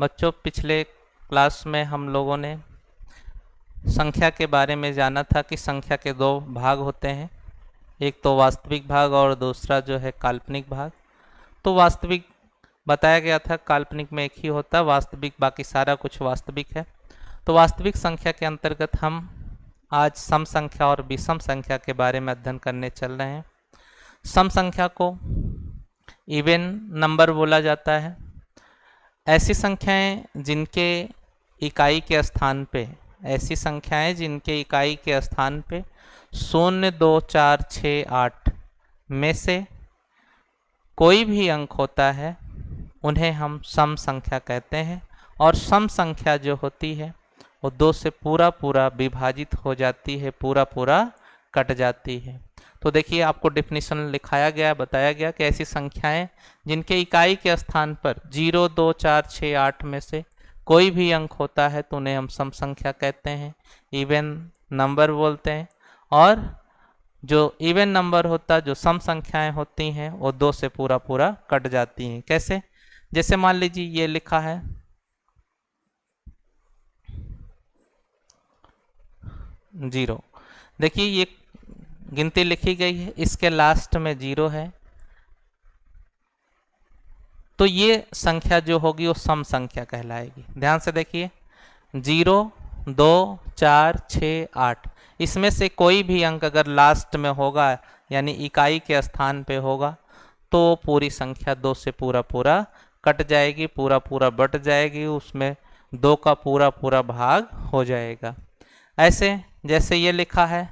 बच्चों पिछले क्लास में हम लोगों ने संख्या के बारे में जाना था कि संख्या के दो भाग होते हैं, एक तो वास्तविक भाग और दूसरा जो है काल्पनिक भाग। तो वास्तविक बताया गया था, काल्पनिक में एक ही होता है, वास्तविक बाकी सारा कुछ वास्तविक है। तो वास्तविक संख्या के अंतर्गत हम आज सम संख्या और विषम संख्या के बारे में अध्ययन करने चल रहे हैं। सम संख्या को इवन नंबर बोला जाता है। ऐसी संख्याएं जिनके इकाई के स्थान पे के स्थान पे 0, 2, 4, 6, 8 में से कोई भी अंक होता है उन्हें हम सम संख्या कहते हैं। और सम संख्या जो होती है वो 2 से पूरा विभाजित हो जाती है, पूरा कट जाती है। तो देखिए आपको डेफिनेशन लिखाया गया, बताया गया कि ऐसी संख्याएं जिनके इकाई के स्थान पर 0, 2, 4, 6, 8 में से कोई भी अंक होता है तो उन्हें हम सम संख्या कहते हैं, इवन नंबर बोलते हैं। और जो इवन नंबर होता है, जो सम संख्याएं होती हैं, वो 2 से पूरा कट जाती हैं। कैसे? जैसे मान लीजिए ये लिखा है 0। देखिए ये गिनती लिखी गई है, इसके लास्ट में 0 है, तो ये संख्या जो होगी वो सम संख्या कहलाएगी। ध्यान से देखिए 0, 2, 4, 6, 8 इसमें से कोई भी अंक अगर लास्ट में होगा यानी इकाई के स्थान पे होगा तो पूरी संख्या 2 से पूरा कट जाएगी, पूरा बट जाएगी, उसमें 2 का पूरा भाग हो जाएगा। ऐसे जैसे ये लिखा है,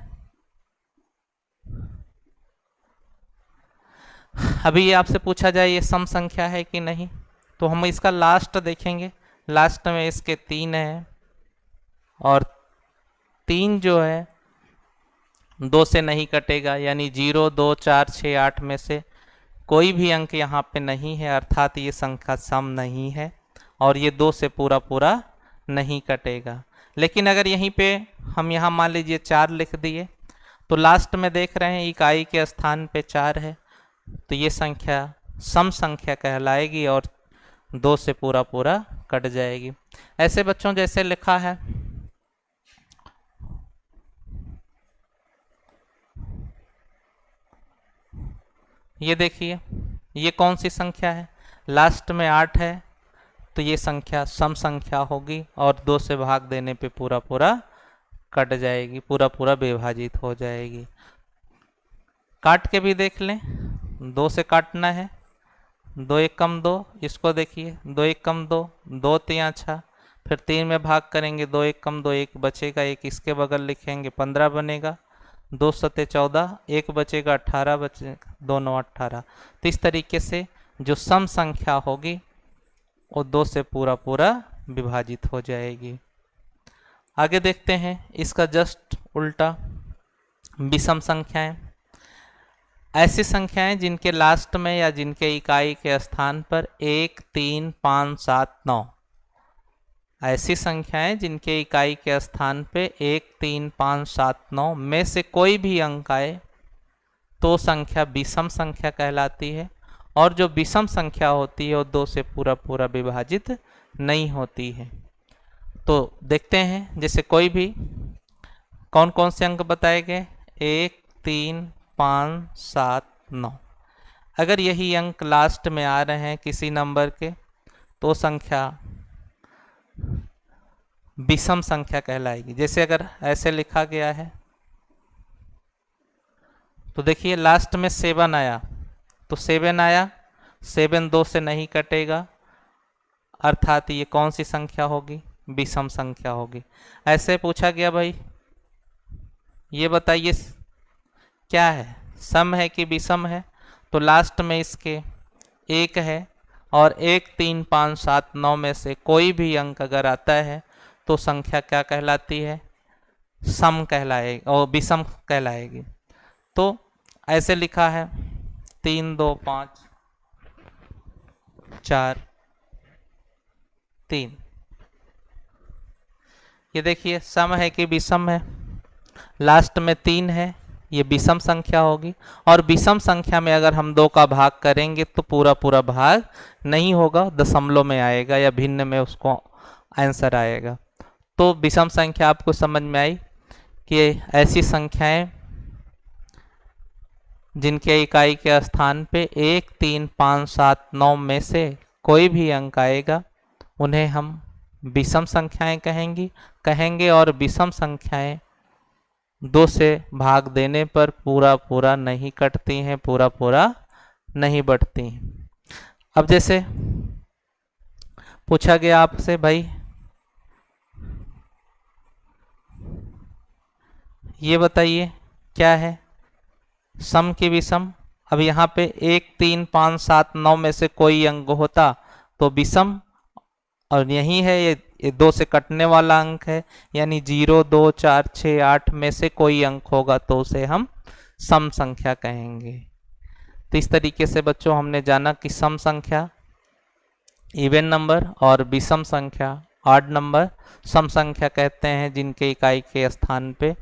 अभी ये आपसे पूछा जाए ये सम संख्या है कि नहीं, तो हम इसका लास्ट देखेंगे। लास्ट में इसके 3 है और 3 जो है 2 से नहीं कटेगा, यानी 0, 2, 4, 6, 8 में से कोई भी अंक यहाँ पे नहीं है, अर्थात ये संख्या सम नहीं है और ये 2 से पूरा नहीं कटेगा। लेकिन अगर यहीं पे हम यहाँ मान लीजिए 4 लिख दिए तो लास्ट में देख रहे हैं इकाई के स्थान पे 4 है, तो ये संख्या सम संख्या कहलाएगी और 2 से पूरा कट जाएगी। ऐसे बच्चों जैसे लिखा है ये देखिए, ये कौन सी संख्या है? लास्ट में 8 है, तो ये संख्या सम संख्या होगी और 2 से भाग देने पे पूरा कट जाएगी, पूरा विभाजित हो जाएगी। काट के भी देख लें, 2 से काटना है, 2 1 कम 2, इसको देखिए 2 1 कम 2, 2 3 6, फिर 3 में भाग करेंगे, 2 1 कम 2 1 बचेगा, 1 इसके बगल लिखेंगे 15 बनेगा, 2 7 14, 1 बचेगा 18 बचेगा, 2 9 18। तो इस तरीके से जो सम संख्या होगी वो 2 से पूरा विभाजित हो जाएगी। आगे देखते हैं इसका जस्ट उल्टा, विषम संख्याएं। ऐसी संख्याएं जिनके लास्ट में या जिनके इकाई के स्थान पर 1, 3, 5, 7, 9, ऐसी संख्याएं जिनके इकाई के स्थान पे 1, 3, 5, 7, 9 में से कोई भी अंक आए तो संख्या विषम संख्या कहलाती है। और जो विषम संख्या होती है वो 2 से पूरा विभाजित नहीं होती है। तो देखते हैं, जैसे कोई भी कौन कौन से अंक बताए गए, 1, 3, 5, 7, 9, अगर यही अंक लास्ट में आ रहे हैं किसी नंबर के तो संख्या विषम संख्या कहलाएगी। जैसे अगर ऐसे लिखा गया है तो देखिए लास्ट में 7 आया, तो 7 आया, 7 2 से नहीं कटेगा, अर्थात ये कौन सी संख्या होगी? विषम संख्या होगी। ऐसे पूछा गया भाई ये बताइए क्या है, सम है कि विषम है, तो लास्ट में इसके 1 है और 1, 3, 5, 7, 9 में से कोई भी अंक अगर आता है तो संख्या क्या कहलाती है? सम कहलाएगी और विषम कहलाएगी। तो ऐसे लिखा है 3, 2, 5, 4, 3, ये देखिए सम है कि विषम है? लास्ट में 3 है ये विषम संख्या होगी। और विषम संख्या में अगर हम 2 का भाग करेंगे तो पूरा पूरा भाग नहीं होगा, दशमलव में आएगा या भिन्न में उसको आंसर आएगा। तो विषम संख्या आपको समझ में आई कि ऐसी संख्याएं जिनके इकाई के स्थान पे 1, 3, 5, 7, 9 में से कोई भी अंक आएगा उन्हें हम विषम संख्याएं कहेंगे। और विषम संख्याएं 2 से भाग देने पर पूरा पूरा नहीं कटती हैं, पूरा पूरा नहीं बढ़ती हैं। अब जैसे पूछा गया आपसे, भाई ये बताइए क्या है सम की विषम। अब यहाँ पे 1, 3, 5, 7, 9 में से कोई अंक होता तो विषम, और यही है ये 2 से कटने वाला अंक है, यानी 0, 2, 4, 6, 8 में से कोई अंक होगा तो उसे हम सम संख्या कहेंगे। तो इस तरीके से बच्चों हमने जाना कि सम संख्या इवन नंबर और विषम संख्या ऑड नंबर। सम संख्या कहते हैं जिनके इकाई के स्थान पे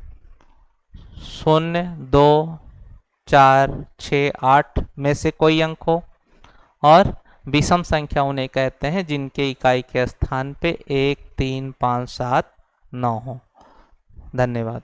0, 2, 4, 6, 8 में से कोई अंक हो, और विषम संख्या उन्हें कहते हैं जिनके इकाई के स्थान पे 1, 3, 5, 7, 9 हो। धन्यवाद।